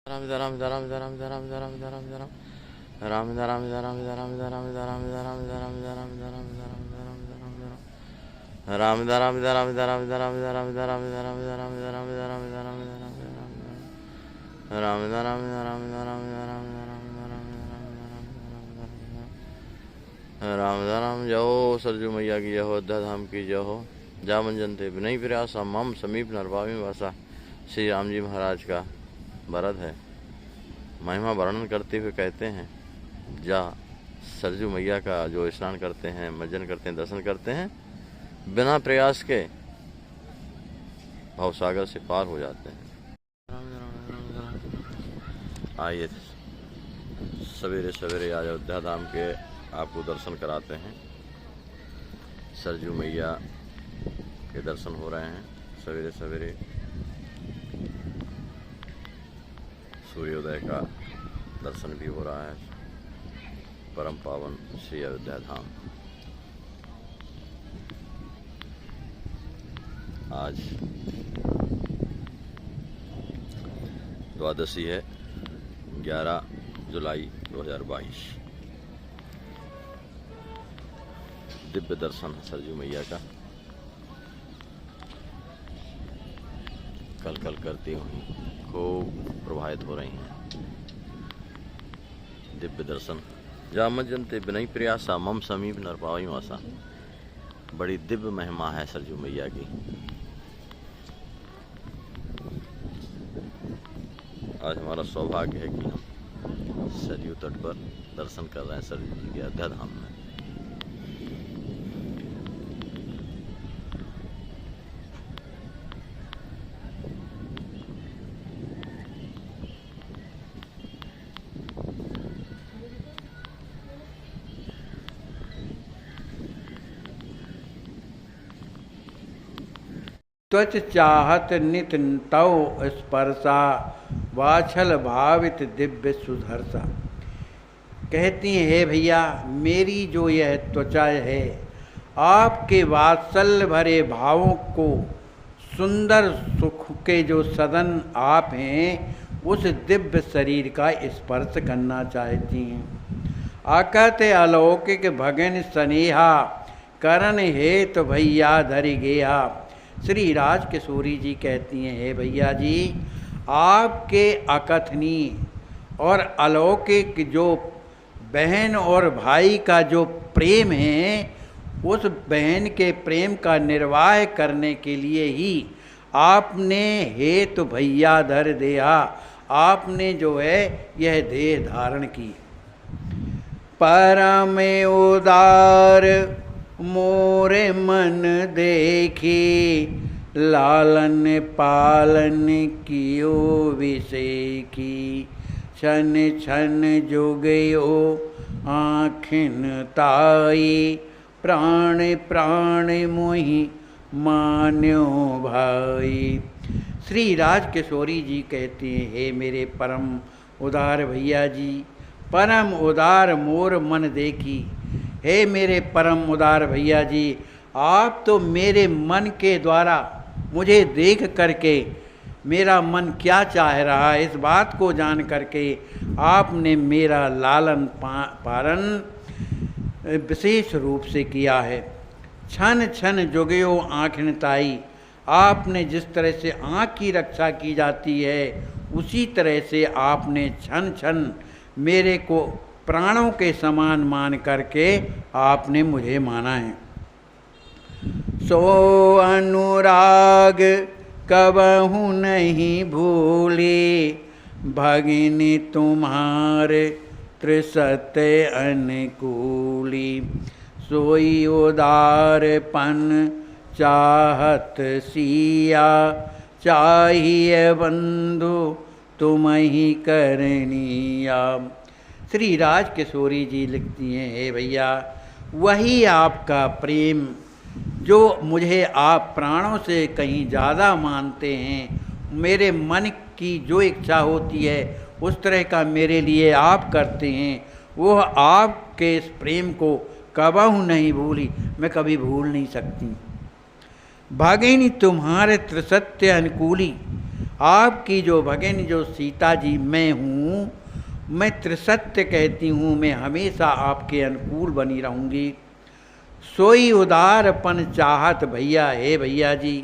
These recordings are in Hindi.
राम राम राम राम राम राम राम राम राम राम जय सरजू मैया की जय हो, अयोध्या धाम की जय हो। जामन जनते विनय प्रयासा मम समीप नरभावी वासा। श्री राम जी महाराज का भरत है। महिमा वर्णन करते हुए कहते हैं, जा सरजू मैया का जो स्नान करते हैं, मज्जन करते हैं, दर्शन करते हैं, बिना प्रयास के भवसागर से पार हो जाते हैं। आइए सवेरे सवेरे आज अयोध्या धाम के आपको दर्शन कराते हैं। सरजू मैया के दर्शन हो रहे हैं सवेरे सवेरे। सूर्योदय का दर्शन भी हो रहा है। परम पावन श्री अयोध्या धाम। आज द्वादशी है, 11 जुलाई 2022। दिव्य दर्शन है सरजू मैया का। कल कल करती हुई खूब प्रभावित हो रही हैं। दिव्य दर्शन जामजनते विनय प्रयासा मम समीप नरपावी वासा। बड़ी दिव्य महिमा है सरजू मैया की। आज हमारा सौभाग्य है कि हम सरयू तट पर दर्शन कर रहे हैं सरजू जी के अयोध्या धाम में। त्वच चाहत नित तव स्पर्शा वाछल भावित दिव्य सुधरसा। कहती हैं, हे भैया, मेरी जो यह त्वचा है, आपके वात्सल्य भरे भावों को, सुंदर सुख के जो सदन आप हैं, उस दिव्य शरीर का स्पर्श करना चाहती हैं। आकत अलौकिक भगन स्नेहा करण हेत भैया धरि गेहा। श्री राज किशोरी जी कहती हैं, हे भैया जी, आपके अकथनीय और अलौकिक जो बहन और भाई का जो प्रेम है, उस बहन के प्रेम का निर्वाह करने के लिए ही आपने हेतु भैया धर देहा। आपने जो है यह देह धारण की। परम उदार मोरे मन देखी, लालन पालन कियो विषेकी। छन छन जुगयो आँखिन ताई, प्राण प्राण मोहि मान्यो भाई। श्री राज किशोरी जी कहते हैं, हे मेरे परम उदार भैया जी, परम उदार मोर मन देखी। हे मेरे परम उदार भैया जी, आप तो मेरे मन के द्वारा मुझे देख करके मेरा मन क्या चाह रहा है, इस बात को जान करके आपने मेरा लालन पालन विशेष रूप से किया है। छन छन जुगयो आँखिन ताई। आपने जिस तरह से आँख की रक्षा की जाती है, उसी तरह से आपने छन छन मेरे को प्राणों के समान मान करके आपने मुझे माना है। सो अनुराग कबहु नहीं भूली, भगिनी तुम्हारे त्रिसत्य अनुकूली। सोई उदारपन चाहत सिया, चाहिए बंधु तुम ही करनिया। श्री राज किशोरी जी लिखती हैं, हे भैया, वही आपका प्रेम जो मुझे आप प्राणों से कहीं ज़्यादा मानते हैं, मेरे मन की जो इच्छा होती है उस तरह का मेरे लिए आप करते हैं, वो आपके इस प्रेम को कबहु नहीं भूली, मैं कभी भूल नहीं सकती। भागिनी तुम्हारे त्रिसत्य अनुकूली। आपकी जो भगिनी जो सीता जी मैं हूँ, मैं त्रिसत्य कहती हूँ, मैं हमेशा आपके अनुकूल बनी रहूँगी। सोई उदारपन चाहत भैया, हे भैया जी,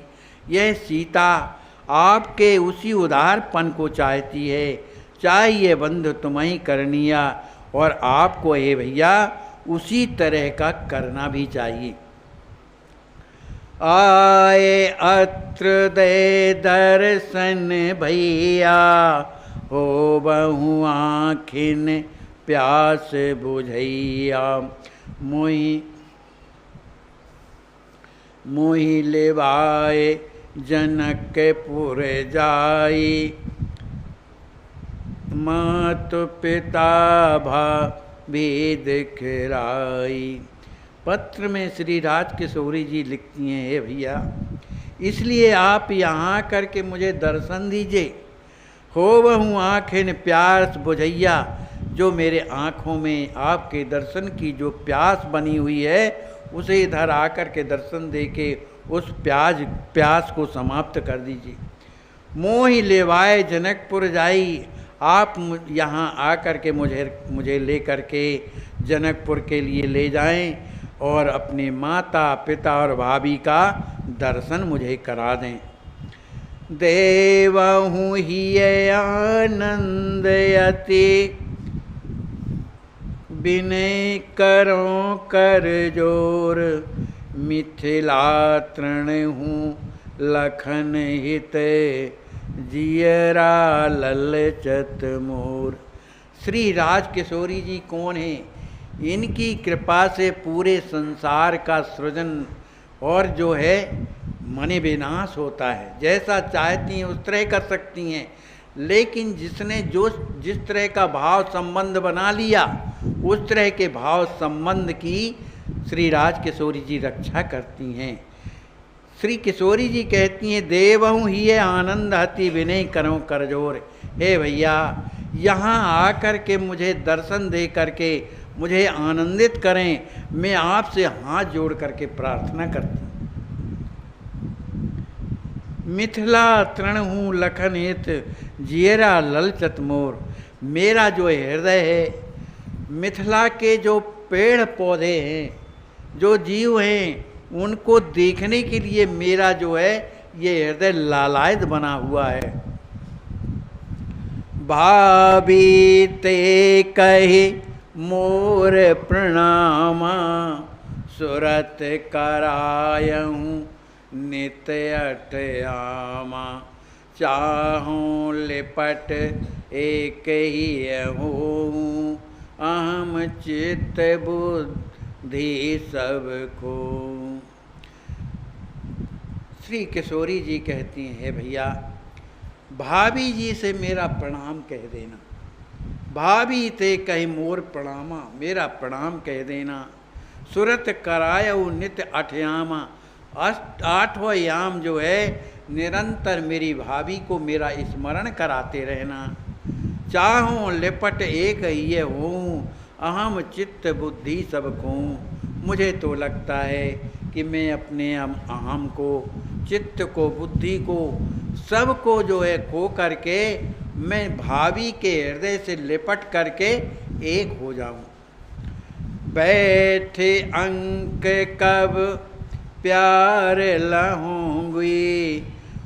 यह सीता आपके उसी उदारपन को चाहती है। चाहिए बंधु तुम्हें करनिया, और आपको हे भैया उसी तरह का करना भी चाहिए। आए अत्र दे दर्शन भैया, हो बहु आँखिन प्यास बुझैया। मोहि लेवाए जनकपुर जाई, मात पिता भेद खिराई। पत्र में श्री राजकिशोरी जी लिखती हैं, हे भैया इसलिए आप यहाँ करके मुझे दर्शन दीजिए। हो बहु आँखें प्यास बुझैया, जो मेरे आँखों में आपके दर्शन की जो प्यास बनी हुई है, उसे इधर आकर के दर्शन दे के उस प्यास को समाप्त कर दीजिए। मोहि लेवाए जनकपुर जाई, आप यहाँ आकर के मुझे ले कर के जनकपुर के लिए ले जाएं और अपने माता पिता और भाभी का दर्शन मुझे करा दें। देवहु हिय आनंद यति, विनय करो कर जोर। मिथिला तृण हूँ लखन हित, जियरा ललचत मोर। श्री राजकिशोरी जी कौन हैं? इनकी कृपा से पूरे संसार का सृजन और जो है मने विनाश होता है। जैसा चाहती हैं उस तरह कर सकती हैं, लेकिन जिसने जिस तरह का भाव संबंध बना लिया, उस तरह के भाव संबंध की श्री राजकिशोरी जी रक्षा करती हैं। श्री किशोरी जी कहती हैं, देवहूँ ही आनंद हति विनय करो करजोर। हे भैया यहाँ आकर के मुझे दर्शन दे करके मुझे आनंदित करें, मैं आपसे हाथ जोड़ करके प्रार्थना करती हूँ। मिथिला तृण हूँ लखन हित, जियरा ललचत मोर। मेरा जो हृदय है, मिथिला के जो पेड़ पौधे हैं, जो जीव हैं, उनको देखने के लिए मेरा जो है ये हृदय लालायित बना हुआ है। भाभी ते कहे मोर प्रणामा, सुरत करायहूँ नित अटयामा। चाहूँ लिपट एक ही हूँ, अहम चित्त बुद्धि सब को। श्री किशोरी जी कहती हैं, हे भैया भाभी जी से मेरा प्रणाम कह देना। भाभी ते कही मोर प्रणामा, मेरा प्रणाम कह देना। सुरत करायऊ नित्य अठयामा, आठवां याम जो है निरंतर मेरी भाभी को मेरा स्मरण कराते रहना। चाहूँ लिपट एक ये हूँ, अहम चित्त बुद्धि सब खूँ। मुझे तो लगता है कि मैं अपने अहम को, चित्त को, बुद्धि को, सब को जो है खो करके मैं भाभी के हृदय से लिपट करके एक हो जाऊं। बैठे अंक कब प्यार लहूँगी,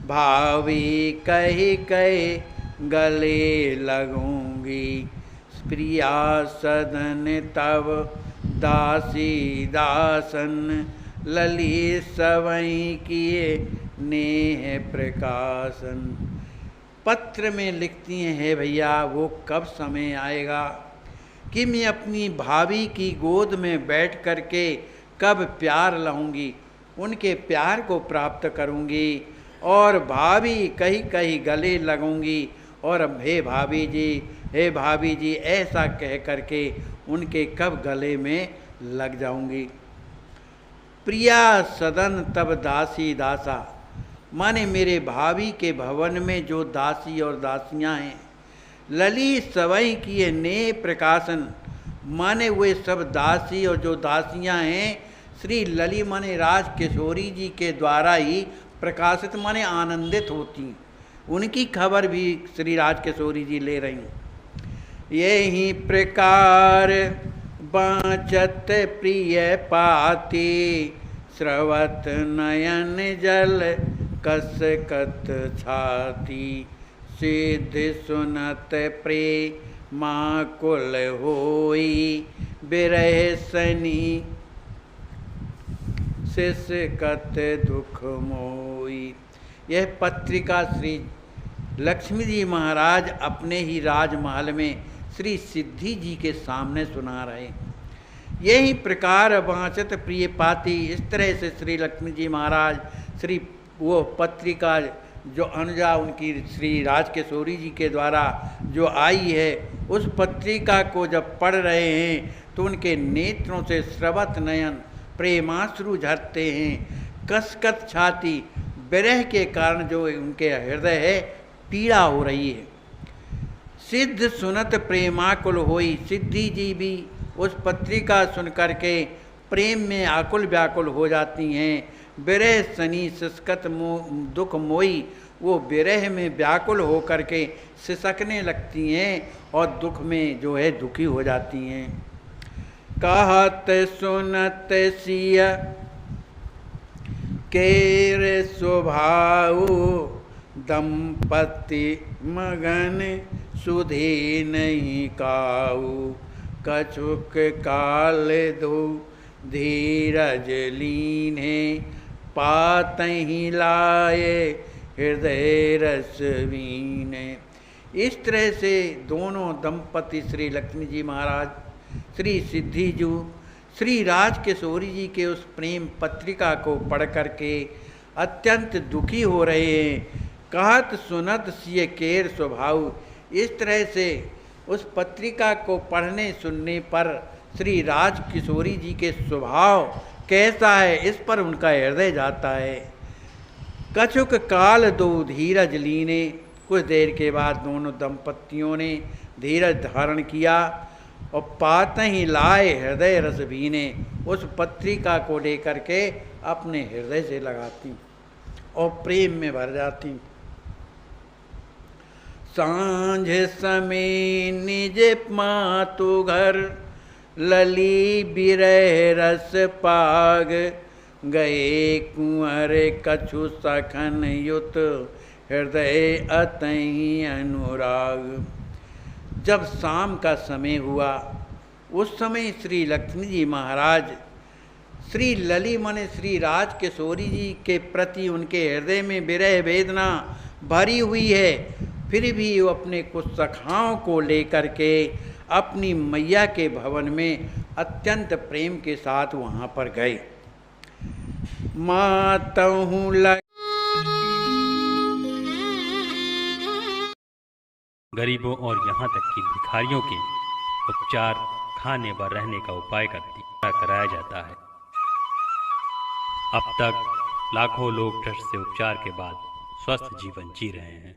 भावी कही कही गले लगूंगी। प्रिया सदन तब दासी दासन, ललित सवई किए नेह प्रकाशन। पत्र में लिखती हैं, हे भैया वो कब समय आएगा कि मैं अपनी भाभी की गोद में बैठ कर के कब प्यार लाऊंगी, उनके प्यार को प्राप्त करूंगी और भाभी कहीं कहीं गले लगूंगी और हे भाभी जी ऐसा कह करके उनके कब गले में लग जाऊंगी। प्रिया सदन तब दासी दासा, माने मेरे भाभी के भवन में जो दासी और दासियां हैं। ललित सवई किए ने प्रकाशन, माने वे सब दासी और जो दासियां हैं श्री लली माने राजकिशोरी जी के द्वारा ही प्रकाशित माने आनंदित होती। उनकी खबर भी श्री राजकिशोरी जी ले रही हैं। यही प्रकार बाँचत प्रिय पाती, स्रवत नयन जल कसकत छाती, सिद्ध सुनत प्रेमाकुल होई, बिरह सनी सिसकत दुख मोई। यह पत्रिका श्री लक्ष्मी जी महाराज अपने ही राजमहल में श्री सिद्धि जी के सामने सुना रहे। यही प्रकार बाँचत प्रिय पाती, इस तरह से श्री लक्ष्मी जी महाराज श्री वो पत्रिका जो अनुजा उनकी श्री राजकिशोरी जी के द्वारा जो आई है, उस पत्रिका को जब पढ़ रहे हैं तो उनके नेत्रों से स्रवत नयन प्रेमाश्रु झरते हैं, कसकत छाती, विरह के कारण जो उनके हृदय है पीड़ा हो रही है। सिद्ध सुनत प्रेमाकुल होई, सिद्धि जी भी उस पत्रिका सुन करके प्रेम में आकुल व्याकुल हो जाती हैं। विरह सनी सिसकत दुख मोई, वो विरह में व्याकुल हो करके सिसकने लगती हैं और दुख में जो है दुखी हो जाती हैं। कहत सुनत सिया केर स्वभाव, दंपति मगन सुधे नहीं काऊ, कछुक काल दो धीरज लीने, पातहि लाए हृदय रस वीने। इस तरह से दोनों दंपति श्री लक्ष्मी जी महाराज, श्री सिद्धि जी श्री राजकिशोरी जी के उस प्रेम पत्रिका को पढ़ करके अत्यंत दुखी हो रहे हैं। कहत सुनत सिय केर स्वभाव, इस तरह से उस पत्रिका को पढ़ने सुनने पर श्री राजकिशोरी जी के स्वभाव कैसा है, इस पर उनका हृदय जाता है। कछुक काल दो धीरज लीने, कुछ देर के बाद दोनों दंपतियों ने धीरज धारण किया और पात ही लाए हृदय रस भीने, उस पत्रिका को लेकर के अपने हृदय से लगाती और प्रेम में भर जाती। सांझ समय निज मातु घर, लली बिरह रस पाग, गए कुंवर कछु सखन युत, हृदय अतहि अनुराग। जब शाम का समय हुआ, उस समय श्री लक्ष्मी जी महाराज श्री लली माने श्री राजकिशोरी जी के प्रति उनके हृदय में विरह वेदना भरी हुई है, फिर भी वो अपने कुछ सखाओं को लेकर के अपनी मैया के भवन में अत्यंत प्रेम के साथ वहाँ पर गए। मातहु लग गरीबों और यहाँ तक कि भिखारियों के उपचार, खाने व रहने का उपाय कराया जाता है। अब तक लाखों लोग ट्रस्ट से उपचार के बाद स्वस्थ जीवन जी रहे हैं।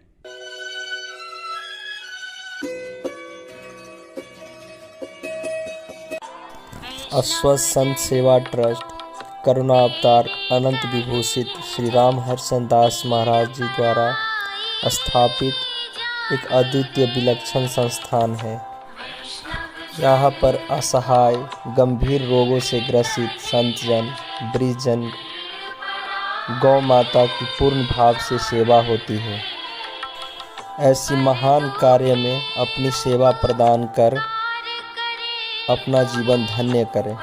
अस्वस्थ संत सेवा ट्रस्ट करुणा अवतार अनंत विभूषित श्री राम हर्षण दास महाराज जी द्वारा स्थापित एक अद्वितीय विलक्षण संस्थान है। यहाँ पर असहाय गंभीर रोगों से ग्रसित संतजन, वृद्धजन, गौ माता की पूर्ण भाव से सेवा होती है। ऐसी महान कार्य में अपनी सेवा प्रदान कर अपना जीवन धन्य करें।